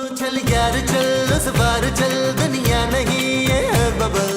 चल यार चल उस बार चल दुनिया नहीं है बबल।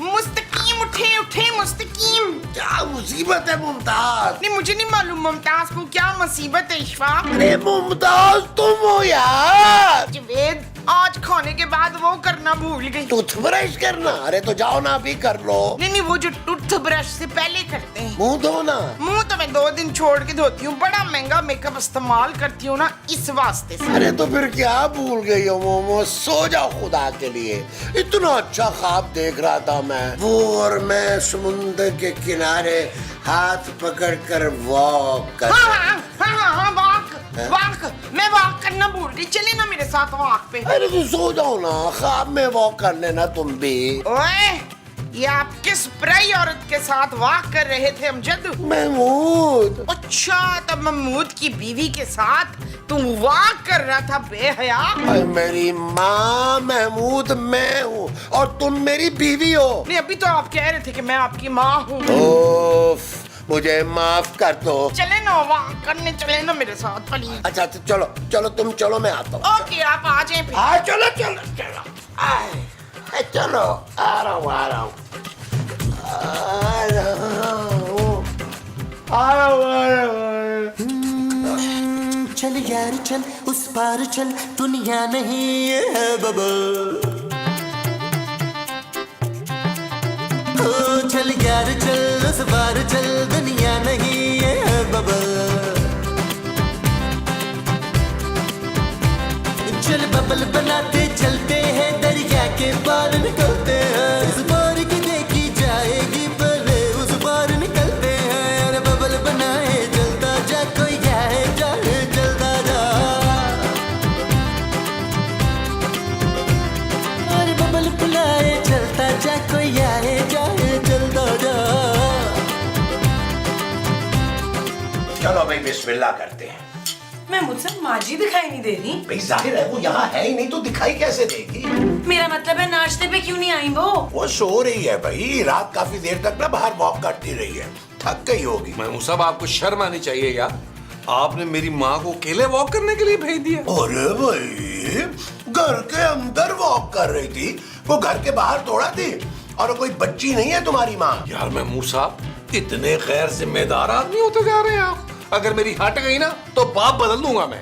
मुस्तकीम उठे उठे मुस्तकीम। क्या मुसीबत है मुमताज? नहीं मुझे नहीं मालूम मुमताज को क्या मुसीबत है इशफाक। अरे मुमताज तुम हो यार। जवेद आज खाने के बाद वो करना भूल गई। टूथब्रश करना? अरे तो जाओ ना अभी कर लो। नहीं वो जो टूथब्रश से पहले करते हैं। मुंह धोना? मुंह तो मैं 2 दिन छोड़ के धोती हूँ, बड़ा महंगा मेकअप इस्तेमाल करती हूँ ना इस वास्ते से। अरे तो फिर क्या भूल गई हो मोमो? सो जाओ खुदा के लिए। इतना अच्छा ख्वाब देख रहा था मैं, वो और मैं समुद्र के किनारे हाथ पकड़ कर वॉक कर। हाँ, वॉक मैं वॉक करना भूल गई। चले ना मेरे साथ वॉक पे। अरे तो सो जाओ ना, ख्वाब में वॉक कर लेना तुम भी। ओए ये आप किस पराई औरत के साथ वॉक कर रहे थे अमजद? महमूद। अच्छा तब महमूद की बीवी के साथ तुम वॉक कर रहा था बेहया। अरे मेरी माँ महमूद मैं हूँ और तुम मेरी बीवी हो। नहीं अभी तो आप कह रहे थे कि मैं आपकी माँ हूँ। ओफ, मुझे माफ कर दो। चले ना वॉक करने, चले ना मेरे साथ प्लीज। अच्छा तो चलो चलो तुम चलो, मैं आता हूँ। ओके आप आ जाए फिर। हाँ चलो चलो चलो आए, चलो आ रहा हूँ आ रहा हूँ आ रहा हूँ आ रहा हूँ आ रहा हूँ। चल यार चल उस पार चल दुनिया नहीं है बबल। चल यार चल उस बार चल दुनिया नहीं है बबल। चल बबल बनाते चलते हैं दरिया के पार निकलते हैं। इस बार की देखी जाएगी पहले उस बार निकलते हैं। अरे बबल बनाए चलता जा कोई जाए जाए चलता जा। अरे बबल बुलाए चलता जा कोई आए जाए चलता जा। चलो भाई बिस्मिल्लाह करते हैं। मैं मुझसे माजी दिखाई नहीं दे रही। भाई जाहिर है वो यहाँ है ही नहीं तो दिखाई कैसे देगी? मेरा मतलब है नाश्ते पे क्यों नहीं आई वो सो रही है भाई, रात काफी देर तक ना बाहर वॉक करती रही है, थक गई होगी। महमूद साहब आपको शर्म आनी चाहिए यार, आपने मेरी माँ को अकेले वॉक करने के लिए भेज दिया। अरे भाई घर के अंदर वॉक कर रही थी, वो घर के बाहर थोड़ा थी। और कोई बच्ची नहीं है तुम्हारी माँ? यार महमूद साहब इतने गैर जिम्मेदार आदमी होते जा रहे हैं आप। अगर मेरी हट गई ना तो बाप बदल दूंगा मैं।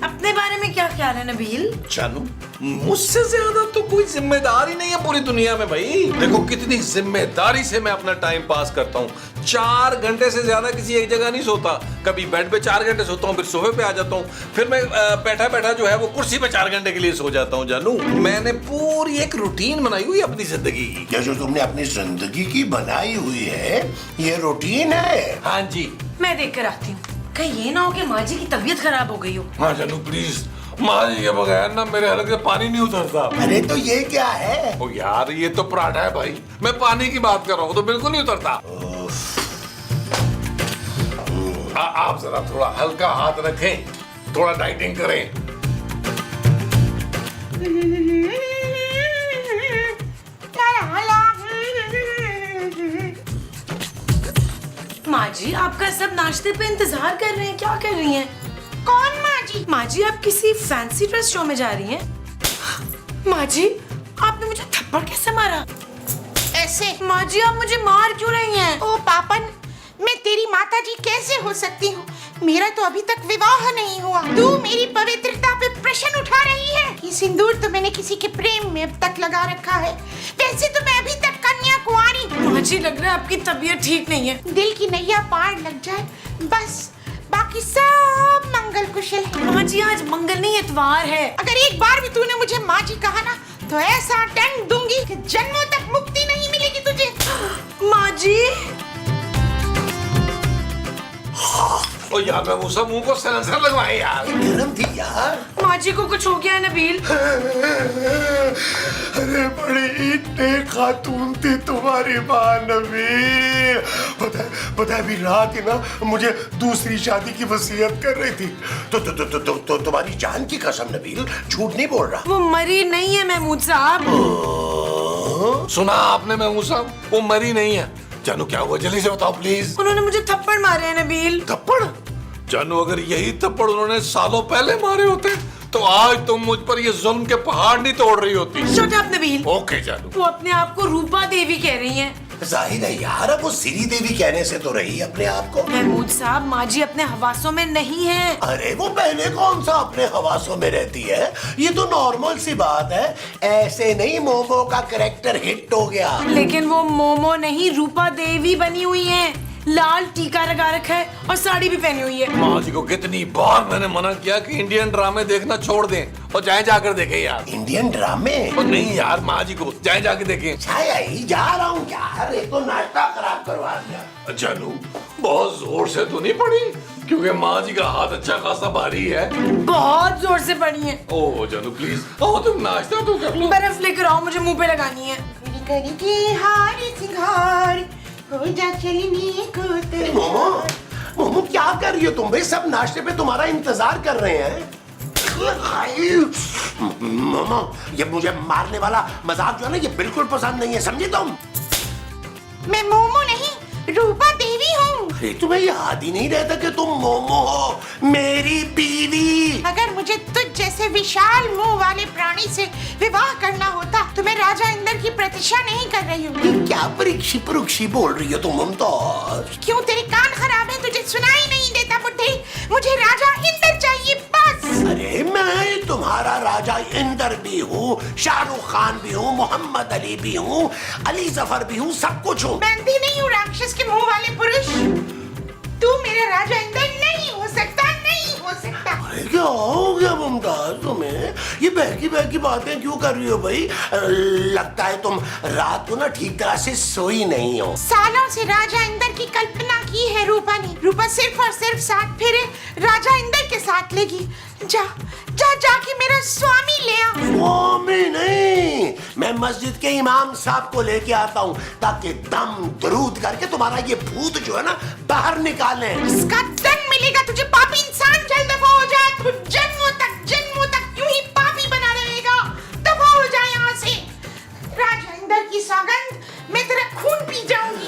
अपने बारे में क्या ख्याल है नबील? जानू मुझसे ज्यादा तो कोई जिम्मेदार ही नहीं है पूरी दुनिया में भाई। देखो कितनी जिम्मेदारी से मैं अपना टाइम पास करता हूँ। 4 घंटे से ज्यादा किसी एक जगह नहीं सोता। कभी बेड पे 4 घंटे सोता हूँ, फिर सोफे पे आ जाता हूँ, फिर मैं बैठा बैठा जो है वो कुर्सी पे 4 घंटे के लिए सो जाता हूँ। जानू मैंने पूरी एक रूटीन बनाई हुई अपनी जिंदगी की। ये जो तुमने अपनी जिंदगी की बनाई हुई है ये रूटीन है? हाँ जी। मैं देख कर आती हूँ, कहीं ये ना हो कि माजी की तबीयत खराब हो गई हो। हाँ जानू प्लीज, माँ जी के बगैर ना मेरे हलक से पानी नहीं उतरता। अरे तो ये क्या है? ओ यार ये तो पराठा है भाई, मैं पानी की बात कर रहा हूँ तो बिल्कुल नहीं उतरता। आप जरा थोड़ा हल्का हाथ रखें, थोड़ा डाइटिंग करें। माजी आपका सब नाश्ते पे इंतजार कर रहे हैं, क्या कर रही हैं? कौन माजी? माजी आप किसी फैंसी ड्रेस शो में जा रही हैं? माजी आपने मुझे थप्पड़ कैसे मारा? ऐसे? माजी आप मुझे मार क्यों रही हैं? ओ पापन, मैं तेरी माता जी कैसे हो सकती हूँ? मेरा तो अभी तक विवाह नहीं हुआ। तू मेरी पवित्रता पे प्रश्न उठा रही है। ये सिंदूर तो मैंने किसी के प्रेम में अब तक लगा रखा है। वैसे तो मैं अभी तक कन्या कुंवारी। माजी लग रहा है आपकी तबीयत ठीक नहीं है। दिल की नैया पार लग जाए बस, बाकी सब मंगल कुशल है। माजी आज मंगल नहीं इतवार है। अगर एक बार भी तूने मुझे माँ जी कहा ना तो ऐसा दंड दूंगी कि जन्मों तक मुक्ति नहीं मिलेगी तुझे। माजी ओ यार मैं मुझसे मुंह को सिलेंसर लगवाए यार। गरम थी यार। माजी को कुछ हो गया है नबील? अरे बड़ी नेक खातून थी तुम्हारी माँ नबील। पता है अभी रात ही ना मुझे दूसरी शादी की वसीयत कर रही थी। तो तुम्हारी जान की कसम नबील, झूठ नहीं बोल रहा। वो मरी नहीं है महमूद साहब। सुना आपने महमूद साहब, वो मरी नहीं है। जानू क्या हुआ, जल्दी से बताओ प्लीज। उन्होंने मुझे थप्पड़ मारे हैं नबील। थप्पड़? जानू अगर यही थप्पड़ उन्होंने सालों पहले मारे होते तो आज तुम मुझ पर ये जुल्म के पहाड़ नहीं तोड़ रही होती। Shut up Nabeel. ओके जानू। वो अपने आप को रूपा देवी कह रही हैं। जाहिर है यार, अब वो श्री देवी कहने से तो रही अपने आप को। महमूद साहब, माँ जी अपने हवासों में नहीं है। अरे वो पहले कौन सा अपने हवासों में रहती है, ये तो नॉर्मल सी बात है। ऐसे नहीं मोमो का कैरेक्टर हिट हो गया। लेकिन वो मोमो नहीं, रूपा देवी बनी हुई है। लाल टीका लगा रखा है और साड़ी भी पहनी हुई है। माँ जी को कितनी बार मैंने मना किया कि इंडियन ड्रामे देखना छोड़ दें और जाए जाकर देखें यार। इंडियन ड्रामे? और नहीं यार, माँ जी को जाए जाके देखें। छाया ही जा रहा हूँ यार, ये तो नाश्ता खराब करवा दिया। जानू बहुत जोर से तो नहीं पड़ी, क्योंकि माँ जी का हाथ अच्छा खासा भारी है। बहुत जोर से पड़ी है। ओह जानू प्लीज आओ, तुम नाश्ता तो कर लो। बर्फ लेकर आओ, मुझे मुंह पे लगानी है। करके हार सिंगार हो जा चलने को मोमो, मोमो क्या कर रही हो तुम भाई? सब नाश्ते पे तुम्हारा इंतजार कर रहे हैं। मोमो, ये मुझे मारने वाला मजाक जो है ना, ये बिल्कुल पसंद नहीं है, समझे तुम? मैं मोमो नहीं, रूपा देवी हूँ। अरे तुम्हें याद ही नहीं रहता कि तुम मोमो हो, मेरी बीवी। अगर मुझे तुझ जैसे विशाल मुंह वाले प्राणी से विवाह करना होता तो मैं राजा इंद्र की प्रतीक्षा नहीं कर रही हूँ। ये क्या परीक्षी परुक्षी बोल रही हो तुम मुमताज? क्यों, तेरे कान खराब है, तुझे सुनाई नहीं देता बुड्ढे? मुझे राजा इंद्र चाहिए बस। अरे मैं तुम्हारा राजा इंद्र भी हूँ, शाहरुख खान भी हूँ, मोहम्मद अली भी हूँ, अली जफर भी हूँ, सब कुछ हूँ। मैं अंधी नहीं हूँ राक्षस के मुंह वाले पुरुष। तू मेरा राजा इंद्र नहीं हो सकता, नहीं हो सकता। अरे क्या हो गया मुमताज तुम्हें? ये बहकी बातें क्यों कर रही हो भाई? लगता है तुम रात को ना ठीक तरह से सोई नहीं हो। सालों से राजा इंद्र की कल्पना की है रूपा ने। रूपा सिर्फ और सिर्फ 7 फेरे राजा इंद्र के साथ लेगी। जा जा जाके मेरा स्वामी ले आ। स्वामी नहीं, मैं मस्जिद के इमाम साहब को लेके आता हूँ ताकि दम दरूद करके तुम्हारा ये भूत जो है ना बाहर निकाले। इसका दंड मिलेगा तुझे पापी इंसान। जल्द दफा हो जा, तू जन्मों तक यूं ही पापी बना रहेगा। दफा हो जा यहाँ से। राजा इंद्र की सौगंध, मैं तेरा खून पी जाऊंगी।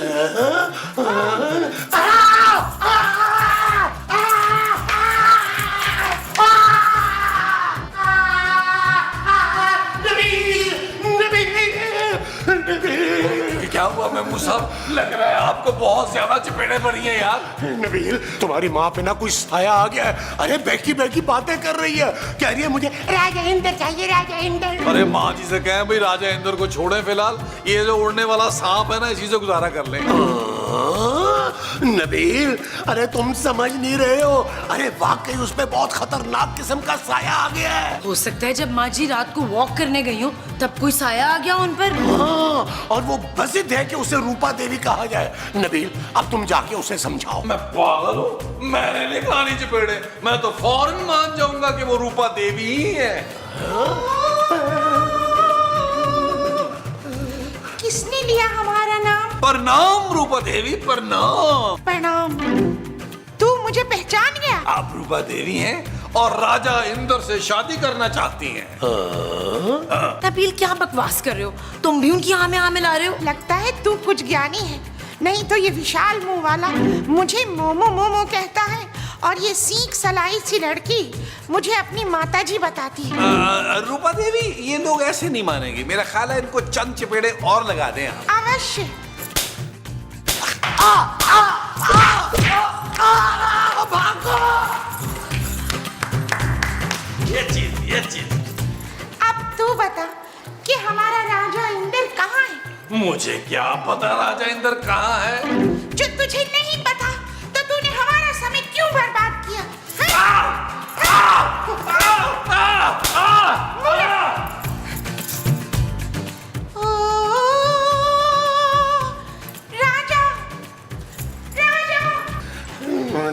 क्या हुआ महमूद साहब, लग रहा है आपको बहुत ज्यादा चपेड़े पड़ी हैं यार। नबील, तुम्हारी माँ पे ना कुछ साया आ गया है। अरे बहकी बातें कर रही है, कह रही है मुझे राजा इंद्र चाहिए, राजा इंद्र। अरे माँ जी से कहें भाई राजा इंद्र को छोड़ें फिलहाल, ये जो उड़ने वाला सांप है ना इसी से गुजारा कर लें। नबील, अरे तुम समझ नहीं रहे हो। अरे वाकई उस पे बहुत खतरनाक किस्म का साया आ गया है। हो सकता है जब माँ जी रात को वॉक करने गई हो तब कोई साया आ गया उन पर। हाँ, और वो बसित है कि उसे रूपा देवी कहा जाए। नबील, अब तुम जाके उसे समझाओ। मैं पागल हूँ, मैंने नहीं खानी चपेड़े। मैं तो फौरन मान जाऊंगा कि वो रूपा देवी ही है। किसने लिया हमारा नाम? प्रणाम रूपा देवी, प्रणाम। प्रणाम। तू मुझे पहचान गया? आप रूपा देवी हैं और राजा इंद्र से शादी करना चाहती हैं। नबील क्या बकवास कर रहे हो? तुम भी उनकी हाँ में ला रहे हो। लगता है तू कुछ ज्ञानी है, नहीं तो ये विशाल मुंह वाला मुझे मोमो मोमो कहता है और ये सीख सलाई सी लड़की मुझे अपनी माताजी बताती है। रूपा देवी, ये लोग ऐसे नहीं मानेंगे। मेरा ख्याल है इनको चंद चपेड़े और लगा दें आप। अवश्य। ये चीज अब तू बता कि हमारा राजा इंद्र कहाँ है? मुझे क्या पता राजा इंद्र कहाँ है। जो तुझे नहीं पता तो तूने हमारा समय क्यों बर्बाद किया? राजा, राजा।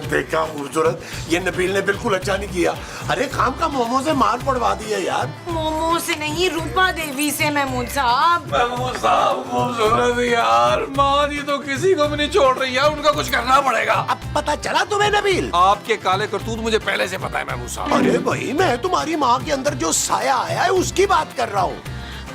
देखा खूबसूरत, ये नबील ने बिल्कुल अच्छा नहीं किया। अरे काम का मोमो से मार पड़वा दिया यार। मोमो से नहीं, रूपा देवी से महमूद साहब। महमूद साहब खूबसूरत यार, माँ जी तो किसी को भी नहीं छोड़ रही है, उनका कुछ करना पड़ेगा। अब पता चला तुम्हें नबील? आपके काले करतूत मुझे पहले से पता है महमूद साहब। अरे भाई, मैं तुम्हारी माँ के अंदर जो साया आया है उसकी बात कर रहा हूँ।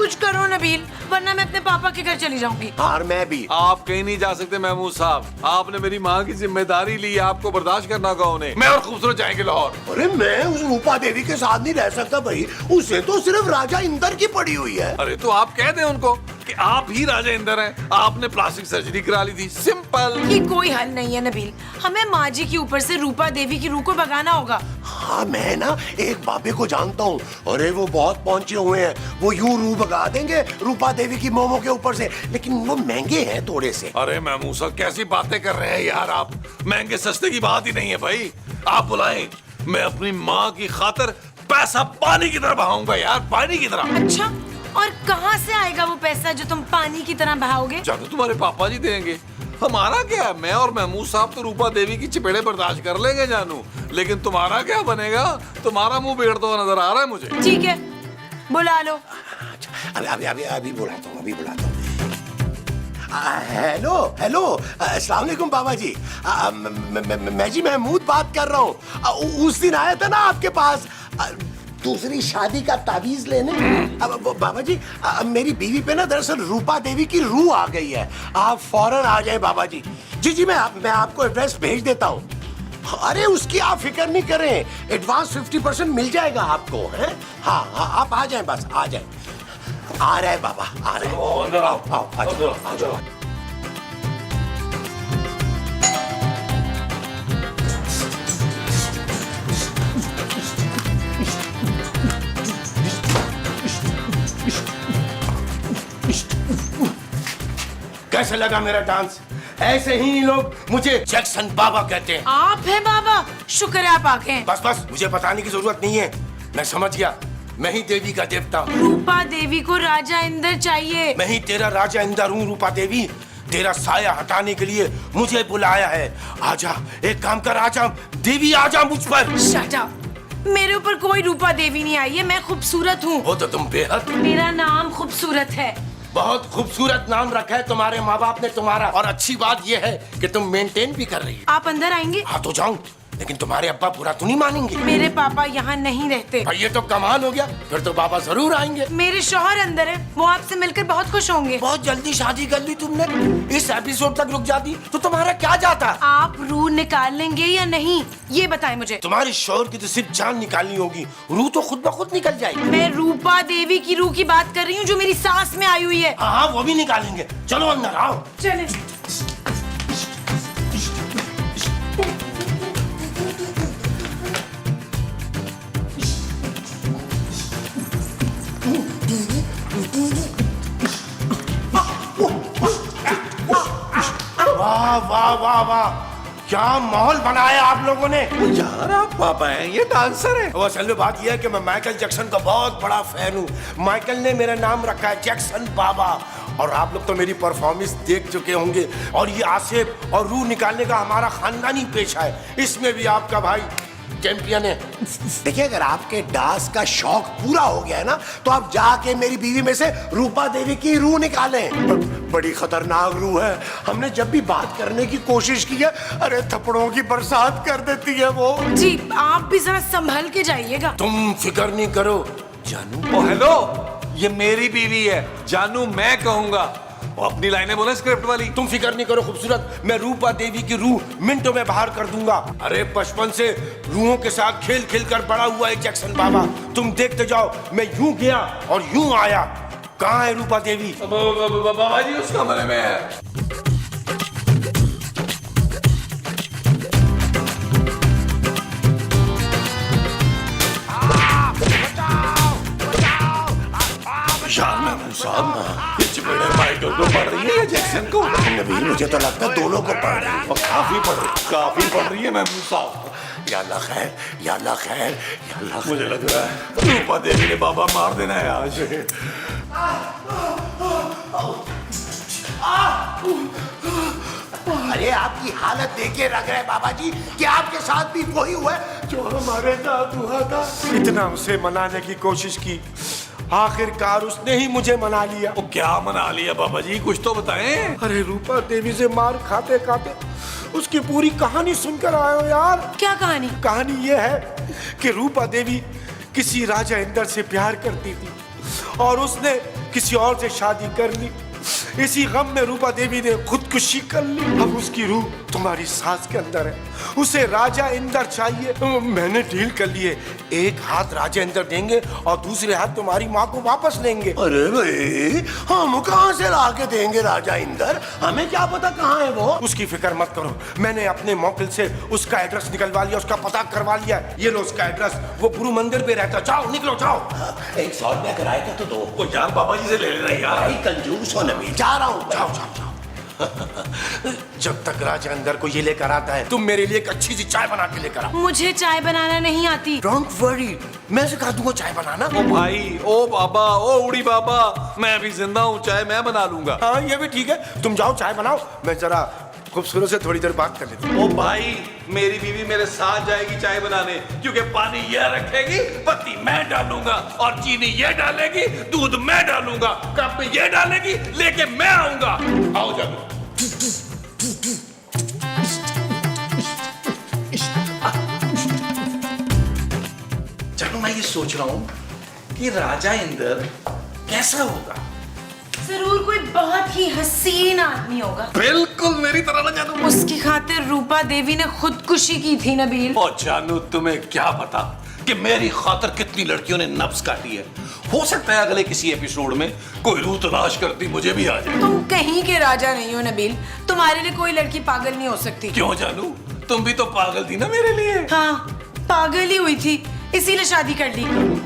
कुछ करो नबील, वरना मैं अपने पापा के घर चली जाऊंगी। और मैं भी। आप कहीं नहीं जा सकते महमूद साहब, आपने मेरी माँ की जिम्मेदारी ली है, आपको बर्दाश्त करना होगा उन्हें। मैं और खूबसूरत जाएंगे लाहौर। अरे मैं उस रूपा देवी के साथ नहीं रह सकता भाई, उसे तो सिर्फ राजा इंदर की पड़ी हुई है। अरे तो आप कह दें उनको कि आप ही राजा इंदर हैं, आपने प्लास्टिक सर्जरी करा ली थी, सिंपल। ये कोई हल नहीं है नबील, हमें माँ जी के ऊपर से रूपा देवी की रूह को भगाना होगा। हाँ मैं ना एक बाबे को जानता हूँ, अरे वो बहुत पहुंचे हुए हैं, वो यूं रूह भगा देंगे रूपा देवी की मोमो के ऊपर से, लेकिन वो महंगे हैं थोड़े से। अरे महमूद साहब कैसी बातें कर रहे हैं यार आप, महंगे सस्ते की बात ही नहीं है भाई। आप बुलाएं, मैं अपनी माँ की खातिर पैसा पानी की तरह बहाऊंगा यार, पानी की तरह। अच्छा, और कहाँ से आएगा वो पैसा जो तुम पानी की तरह बहाओगे? जानो तुम्हारे पापा जी देंगे, हमारा क्या है? मैं और महमूद साहब तो रूपा देवी की चपेड़े बर्दाश्त कर लेंगे जानू, लेकिन तुम्हारा क्या बनेगा? तुम्हारा मुंह बिगड़ता हुआ नजर आ रहा है मुझे। ठीक है, बुला लो। अभी बुलाता हूँ, अभी बुलाता हूँ। हेलो हेलो, अस्सलाम वालेकुम बाबा जी। मैं जी महमूद बात कर रहा हूँ। उस दिन आया था ना आपके पास दूसरी शादी का ताबीज लेने। बाबा जी मेरी बीवी पे ना दरअसल रूपा देवी की रूह आ गई है, आप फौरन आ जाए बाबा जी। जी जी मैं आपको एड्रेस भेज देता हूँ। अरे उसकी आप फिक्र नहीं करें, एडवांस 50% मिल जाएगा आपको है। हाँ हाँ आप आ जाएं, बस आ जाएं। आ रहे बाबा, आ रहे। आओ आ जाओ। कैसे लगा मेरा डांस? ऐसे ही लोग मुझे जैक्सन बाबा कहते हैं। आप है बाबा, शुक्र है आप आ गए। बस बस मुझे बताने की जरूरत नहीं है, मैं समझ गया। मैं ही देवी का देवता हूँ। रूपा देवी को राजा इंदर चाहिए। मैं ही तेरा राजा इंदर हूँ रूपा देवी, तेरा साया हटाने के लिए मुझे बुलाया है। आजा, एक काम कर, आजा देवी, आजा मुझ पर। शट अप, मेरे ऊपर कोई रूपा देवी नहीं आई है, मैं खूबसूरत हूँ। वो तो तुम बेहद, मेरा नाम खूबसूरत है। बहुत खूबसूरत नाम रखा है तुम्हारे माँ बाप ने तुम्हारा, और अच्छी बात यह है कि तुम मेंटेन भी कर रही है। आप अंदर आएंगे? हाँ तो जाऊं, लेकिन तुम्हारे अब्बा बुरा तो नहीं मानेंगे? मेरे पापा यहाँ नहीं रहते। भाई ये तो कमाल हो गया, फिर तो पापा जरूर आएंगे। मेरे शौहर अंदर है, वो आपसे मिलकर बहुत खुश होंगे। बहुत जल्दी शादी कर ली तुमने, इस एपिसोड तक रुक जाती तो तुम्हारा क्या जाता। आप रूह निकाल लेंगे या नहीं, ये बताएं मुझे। तुम्हारे शौहर की तो सिर्फ जान निकालनी होगी, रूह तो खुद ब खुद निकल जाएगी। मैं रूपा देवी की रूह की बात कर रही हूँ जो मेरी सांस में आई हुई है। हाँ वो भी निकालेंगे, चलो अंदर आओ। चले। वाह वाह वाह वाह, क्या माहौल बनाया आप लोगों ने। यार आप पापा हैं, ये डांसर है। वो असल में बात यह है कि मैं माइकल जैक्सन का बहुत बड़ा फैन हूँ। माइकल ने मेरा नाम रखा है जैक्सन बाबा, और आप लोग तो मेरी परफॉर्मेंस देख चुके होंगे। और ये आसिफ और रूह निकालने का हमारा खानदानी पेशा है, इसमें भी आपका भाई चैंपियन है। देखिए अगर आपके डांस का शौक पूरा हो गया है ना, तो आप जाके मेरी बीवी में से रूपा देवी की रूह निकालें। बड़ी खतरनाक रूह है, हमने जब भी बात करने की कोशिश की है, अरे थप्पड़ों की बरसात कर देती है वो। जी आप भी जरा संभल के जाइएगा। तुम फिक्र नहीं करो जानू। ओ हेलो, ये मेरी बीवी है जानू, मैं कहूंगा। वो अपनी लाइनें बोले स्क्रिप्ट वाली। तुम फिक्र नहीं करो खूबसूरत, मैं रूपा देवी की रूह मिनटों में बाहर कर दूंगा। अरे बचपन से रूहों के साथ खेल खेल कर बड़ा हुआ है जैक्सन बाबा, तुम देखते जाओ। मैं यूं गया और यूं आया। कहाँ है रूपा देवी? बाबा जी उस कमरे में है। ये चपेड़े माइकल को पड़ रही है या जैक्सन को? नबील मुझे तो लगता है दोनों को पड़ रही है। और काफी पड़ रही है महमूद साहब। या अल्लाह खैर, या अल्लाह खैर, या अल्लाह। मुझे लग रहा है रूपा देवी ने बाबा मार देना है आज। अरे आपकी हालत देखे लग रहा है बाबा जी कि आपके साथ भी वही हुआ है जो हमारे साथ हुआ था। इतना उसे मनाने की कोशिश की, आखिरकार उसने ही मुझे मना लिया। वो क्या मना लिया बाबा जी, कुछ तो बताएं। अरे रूपा देवी से मार खाते खाते उसकी पूरी कहानी सुनकर आए हो यार। क्या कहानी? कहानी यह है कि रूपा देवी किसी राजा इंदर से प्यार करती थी और उसने किसी और से शादी कर ली। इसी गम में रूपा देवी ने खुदकुशी कर ली। अब उसकी रूह तुम्हारी सांस के अंदर है, उसे राजा इंदर चाहिए। मैंने डील कर ली है, एक हाथ राजा इंदर देंगे और दूसरे हाथ तुम्हारी माँ को वापस लेंगे। अरे भाई, हम कहाँ से ला के देंगे राजा इंदर? हमें क्या पता कहाँ है वो। उसकी फिक्र मत करो, मैंने अपने मौकिल से उसका एड्रेस निकलवा लिया, उसका पता करवा लिया। ये लो उसका एड्रेस, वो गुरु मंदिर पे रहता। जाओ निकलो जाओ। 100 रुपया किराए का तो दो। वो यार बाबा जी से ले लेना यार। भाई कंजूस हो नबील, जा रहा हूँ। जाओ जाओ जाओ। जब तक राजा अंदर को ये लेकर आता है, तुम मेरे लिए एक अच्छी सी चाय बना के लेकर आओ। मुझे चाय बनाना नहीं आती। डोंट वरी, मैं सिखा दूंगा चाय बनाना। ओ भाई, ओ बाबा, ओ उड़ी बाबा, मैं अभी जिंदा हूँ, चाय मैं बना लूंगा। हाँ ये भी ठीक है, तुम जाओ चाय बनाओ, मैं जरा खूबसूरत से थोड़ी देर बात कर लेता हूँ। ओ भाई, मेरी बीवी मेरे साथ जाएगी चाय बनाने, क्योंकि पानी ये रखेगी, पत्ती मैं डालूंगा, और चीनी ये डालेगी, दूध मैं डालूंगा, कप में ये डालेगी, लेके मैं आऊंगा। आओ जाओ। चलो, मैं ये सोच रहा हूँ कि राजा इंदर कैसा होगा। जरूर कोई बहुत ही हसीन आदमी होगा। बिल्कुल मेरी तरह ना जानू। उसकी खातिर रूपा देवी ने खुदकुशी की थी नबील। और जानू, तुम्हें क्या पता कि मेरी खातिर कितनी लड़कियों ने नब्ज काटी है। हो सकता है अगले किसी एपिसोड में कोई रूह तलाश करती मुझे भी आ जाए। तुम कहीं के राजा नहीं हो नबील, तुम्हारे लिए कोई लड़की पागल नहीं हो सकती। क्यों जानू, तुम भी तो पागल थी ना मेरे लिए। हाँ, पागल ही हुई थी, इसीलिए शादी कर ली।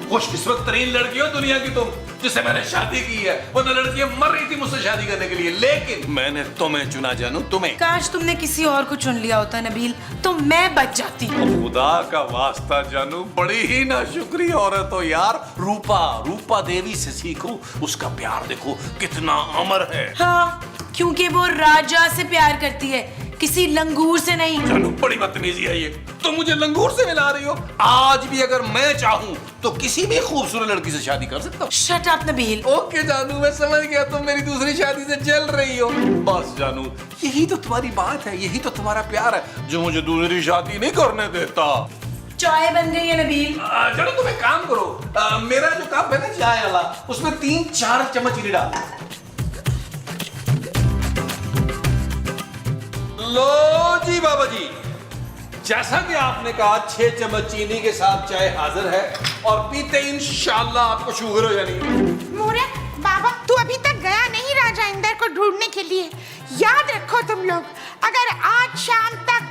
खुशकिस्मत तरीन लड़की हो दुनिया की तुम, जिससे मैंने शादी की है। वो लड़कियां मर रही थी मुझसे शादी करने के लिए, लेकिन मैंने तुम्हें चुना जानू, तुम्हें। काश तुमने किसी और को चुन लिया होता नबील, तो मैं बच जाती। खुदा का वास्ता जानू, बड़ी ही नाशुक्री औरत हो यार। रूपा देवी से सीखो, उसका प्यार देखो कितना अमर है। हाँ, क्योंकि वो राजा से प्यार करती है, किसी लंगूर से नहीं। जानू, बड़ी बदतमीजी है ये। तुम मुझे लंगूर से मिला रही हो। आज भी अगर मैं चाहूँ तो किसी भी खूबसूरत लड़की से शादी कर सकता हूँ। Shut up Nabeel. ओके जानू, मैं समझ गया, तुम मेरी दूसरी शादी से जल रही हो। बस जानू, यही तो तुम्हारी बात है, यही तो तुम्हारा प्यार है जो मुझे दूसरी शादी नहीं करने देता। चाय बन गई है नबील। चलो तुम एक काम करो, मेरा जो कप है ना चाय वाला, उसमें 3-4 चम्मच चीनी डाल। लो जी बाबा जी, जैसा कि आपने कहा 6 चम्मच चीनी के साथ चाय हाजिर है, और पीते इंशाल्लाह आपको शुगर हो जानी। मूर्ख बाबा, तू अभी तक गया नहीं राजा इंदर को ढूंढने के लिए। याद रखो तुम लोग, अगर आज शाम तक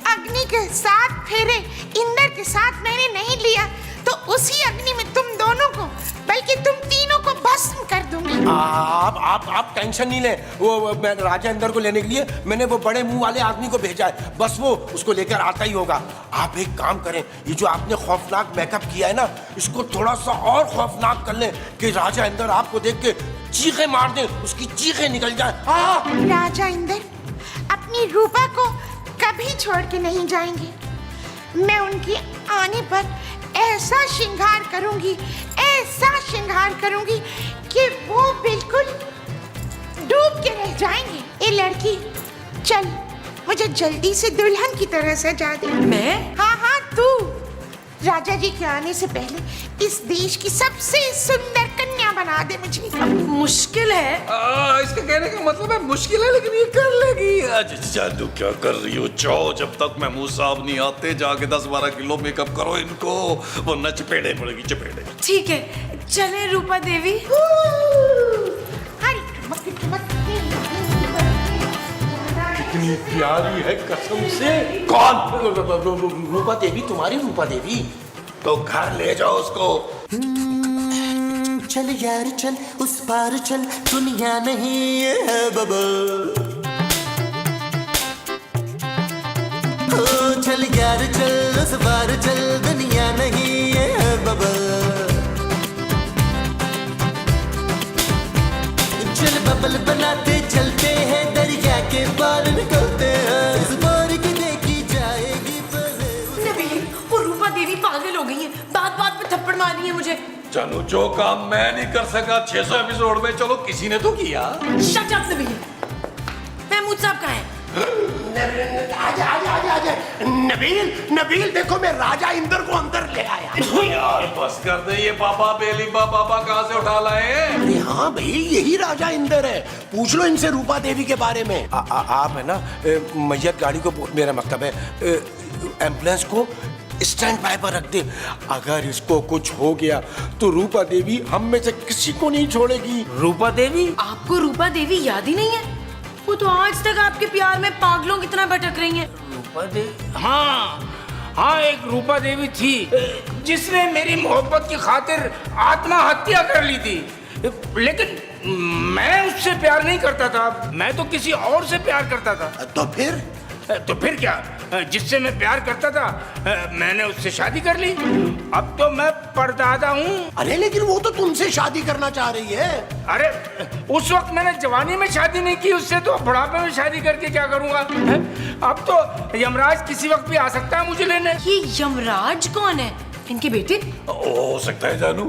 अग्नि के 7 फेरे इंदर के साथ मैंने नहीं लिया, तो उसी अग्नि में तुम दोनों को, बल्कि तुम तीनों को भस्म कर दूंगी। आप टेंशन नहीं ले, वो मैं राजा इंदर को लेने के लिए मैंने वो बड़े मुंह वाले आदमी को भेजा है, बस वो उसको लेकर आता ही होगा। आप एक काम करें, ये जो आपने खौफनाक मेकअप किया है ना, इसको थोड़ा सा और खौफनाक कर लें कि राजा इंदर आपको देख के चीखें मार दे, उसकी चीखें निकल जाए। राजा इंदर अपनी रूपा को कभी छोड़ के नहीं जाएंगे। मैं उनके आने पर ऐसा श्रृंगार करूंगी कि वो बिल्कुल डूब के रह जाएंगे। ए लड़की, चल मुझे जल्दी से दुल्हन की तरह सजा दे। मैं? हाँ, तू राजा जी के आने से पहले इस देश की सबसे सुंदर कन्या बना दे मुझे। मुश्किल है। इसका कहने का मतलब है मुश्किल है, लेकिन ये कर लेगी। जानू, क्या कर रही हो? जाओ, जब तक महमूद साहब नहीं आते जाके 10-12 किलो मेकअप करो इनको, वरना चपेड़े पड़ेगी, चपेड़े। ठीक है, चले रूपा देवी। कितनी प्यारी है कसम से। कौन? रूपा देवी, तुम्हारी रूपा देवी। तो घर ले जाओ उसको। चल यार चल, उस पार चल, दुनिया नहीं ये है बबल। ओ चल यार चल, उस पार चल, दुनिया नहीं ये है बबल। चल बबल बनाते चलते हैं, दरिया के पार निकलते हैं, इस बार की देखी जाएगी पहले। नबील, वो रूपा देवी पागल हो गई है, बात बात पे थप्पड़ मारी है मुझे। जानू, जो काम मैं नहीं कर सका 600 एपिसोड में, चलो किसी ने तो किया। Shut up Nabeel. महमूद साहब कहाँ हैं? आजा आजा आजा आजा। नबील नबील देखो मैं राजा इंदर को अंदर ले आया। यार बस कर दे, ये बाबा बेलीबा बाबा कहाँ से उठा लाए हैं? अरे हाँ भाई, यही राजा इंदर है, पूछ लो इनसे रूपा देवी के बारे में। आप है ना मैयत गाड़ी को, मेरा मतलब है एम्बुलेंस को स्टैंड बाय पर रख दे। अगर इसको कुछ हो गया तो रूपा देवी हम में से किसी को नहीं छोड़ेगी। रूपा देवी? आपको रूपा देवी याद ही नहीं है? वो तो आज तक आपके प्यार में पागलों की तरह भटक रही हैं। रूपा देवी? हाँ, एक रूपा देवी थी जिसने मेरी मोहब्बत की खातिर आत्महत्या कर ली थी, लेकिन मैं उससे प्यार नहीं करता था, मैं तो किसी और से प्यार करता था। तो फिर क्या, जिससे मैं प्यार करता था मैंने उससे शादी कर ली। अब तो मैं परदादा हूँ। अरे लेकिन वो तो तुमसे शादी करना चाह रही है। अरे उस वक्त मैंने जवानी में शादी नहीं की उससे, तो बुढ़ापे में शादी करके क्या करूँगा? अब तो यमराज किसी वक्त भी आ सकता है मुझे लेने। ये यमराज कौन है? इनके बेटे? हो सकता है जानू।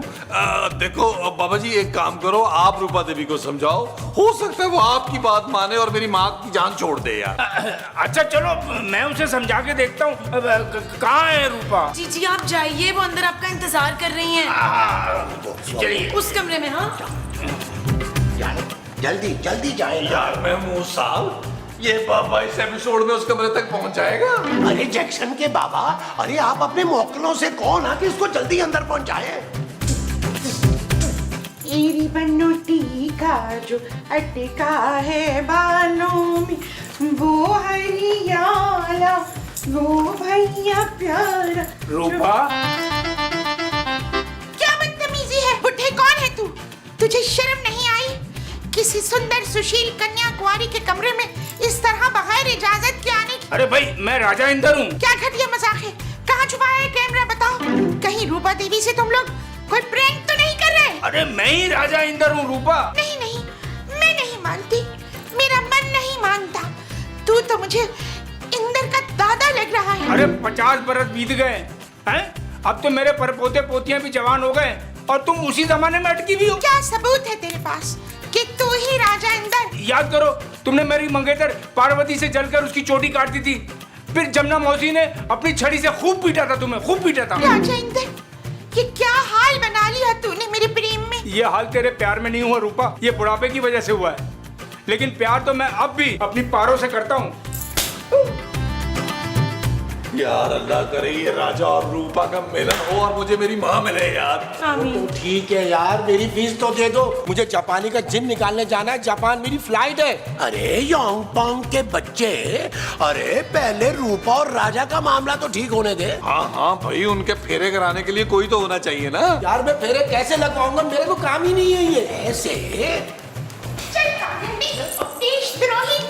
देखो बाबा जी, एक काम करो, आप रूपा देवी को समझाओ, हो सकता है वो आपकी बात माने और मेरी माँ की जान छोड़ दे यार। अच्छा चलो, मैं उसे समझा के देखता हूँ। कहाँ है रूपा? जी आप जाइए, वो अंदर आपका इंतजार कर रही हैं। चलिए उस कमरे में। हाँ जल्दी जल्दी जाए यार मैं मुँह साल, ये बाबा इस एपिसोड में उस कमरे तक पहुंच जाएगा। अरे जैक्सन के बाबा, अरे आप अपने मोकलों से कहो ना कि इसको जल्दी अंदर पहुंचाए। तेरी बनोटी का जो अटका है बालों में, वो हरियाला, वो भैया प्यारा। रूपा? क्या बदतमीजी है? बुढ़े कौन है तू? तुझे शर्म नहीं आई? किसी सुंदर सुशील कन्या कुंवारी के कमरे में इस तरह बगैर इजाजत के आने की? अरे भाई, मैं राजा इंदर हूँ। क्या घटिया मजाक है? कहाँ छुपाया है कैमरा, बताओ। कहीं रूपा देवी से तुम लोग कोई प्रैंक तो नहीं कर रहे? अरे मैं ही राजा इंदर हूँ रूपा। नहीं नहीं, मैं नहीं मानती, मेरा मन नहीं मानता। तू तो मुझे इंदर का दादा लग रहा है। अरे 50 बरस बीत गए हैं, अब तो मेरे परपोते पोतियां भी जवान हो गए और तुम उसी जमाने में अटकी हुई हो। क्या सबूत है तेरे पास कि तू ही राजा इंदर? याद करो, तुमने मेरी मंगेतर पार्वती से जलकर उसकी चोटी काट दी थी, फिर जमुना मौसी ने अपनी छड़ी से खूब पीटा था, तुम्हें खूब पीटा था। राजा इंदर, ये क्या हाल बना लिया तूने मेरे प्रेम में? ये हाल तेरे प्यार में नहीं हुआ रूपा, ये बुढ़ापे की वजह से हुआ है, लेकिन प्यार तो मैं अब भी अपनी पारों से करता हूँ। यार अल्लाह करे ये राजा और रूपा का मिलन हो और मुझे मेरी माँ मिले यार। तो ठीक है यार, मेरी फीस तो दे दो, मुझे जापानी का जिन निकालने जाना है, जापान मेरी फ्लाइट है। अरे योंग पोंग के बच्चे, अरे पहले रूपा और राजा का मामला तो ठीक होने दे। हाँ भाई, उनके फेरे कराने के लिए कोई तो होना चाहिए ना। यार मैं फेरे कैसे लगवाऊंगा, मेरे को काम ही नहीं है ये। ऐसे चल कागंडी, देशद्रोही,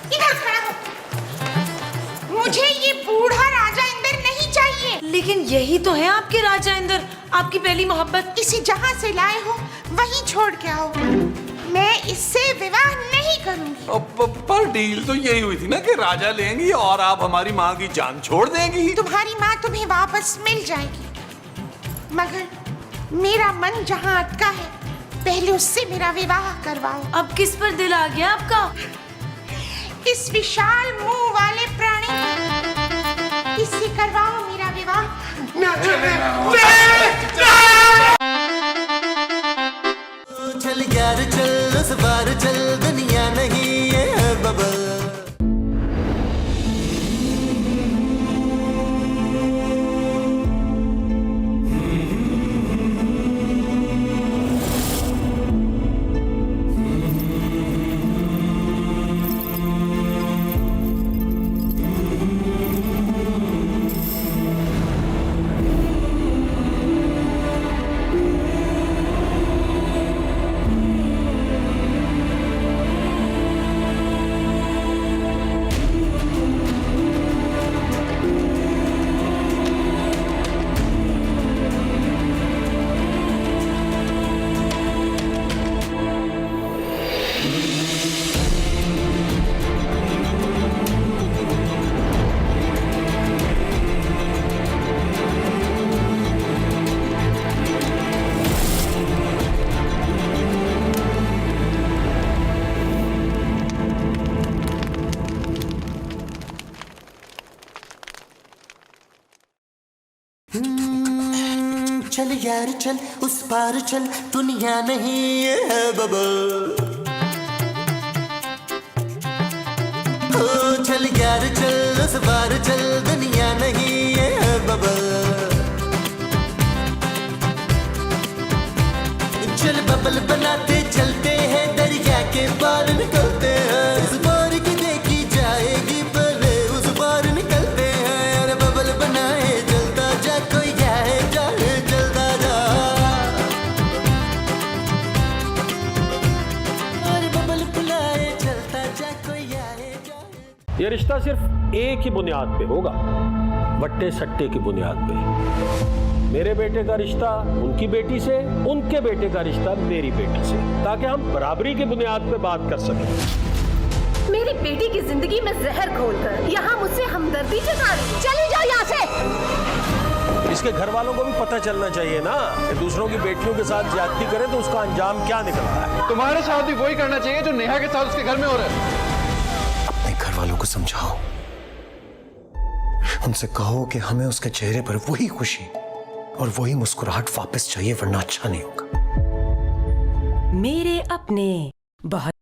इधर खड़ा हो। मुझे ये बूढ़ा राजा इंदर नहीं चाहिए। लेकिन यही तो है आपके राजा इंदर, आपकी पहली मोहब्बत। इसे जहाँ से लाए हो वहीं छोड़ के आओ, मैं इससे विवाह नहीं करूंगी। पर डील तो यही हुई थी ना कि राजा लेंगी और आप हमारी माँ की जान छोड़ देंगी। तुम्हारी माँ तुम्हें वापस मिल जाएगी, मगर मेरा मन जहाँ अटका है, पहले उससे मेरा विवाह करवाओ। अब किस पर दिल आ गया आपका? इस विशाल मुंह वाले प्राणी, इससे करवाओ मेरा विवाह। चल यार चल, उस बार चल, दुनिया नहीं ये है बबल। चल यार चल उस पार चल दुनिया नहीं ये है बबल हो चल यार चल उस पार चल दुनिया नहीं ये है बबल चल बबल बनाते चलते हैं दरिया के पार निकलते हैं इस बार की देखी जाएगी पहले उस पार निकलते हैं अरे बबल बनाए जलता जा कोई जाए जाए जलता जा अरे बबल बुलाए जलता जा कोई आए जाए ये रिश्ता सिर्फ एक ही बुनियाद पे होगा, वट्टे सट्टे की बुनियाद पे। मेरे बेटे का रिश्ता उनकी बेटी से, उनके बेटे का रिश्ता मेरी बेटी से, ताकि हम बराबरी की बुनियाद पे बात कर सकें। मेरी बेटी की जिंदगी में जहर घोलकर यहाँ मुझसे हमदर्दी जता रही। चली जाओ यहाँ से। इसके घर वालों को भी पता चलना चाहिए ना कि दूसरों की बेटियों के साथ ज्यादती करें तो उसका अंजाम क्या निकलता है। तुम्हारे साथ भी वही करना चाहिए जो नेहा के साथ उसके घर में हो रहा है। अपने घर वालों को समझाओ, उनसे कहो कि हमें उसके चेहरे पर वही खुशी और वही मुस्कुराहट वापस चाहिए, वरना अच्छा नहीं होगा। मेरे अपने बहुत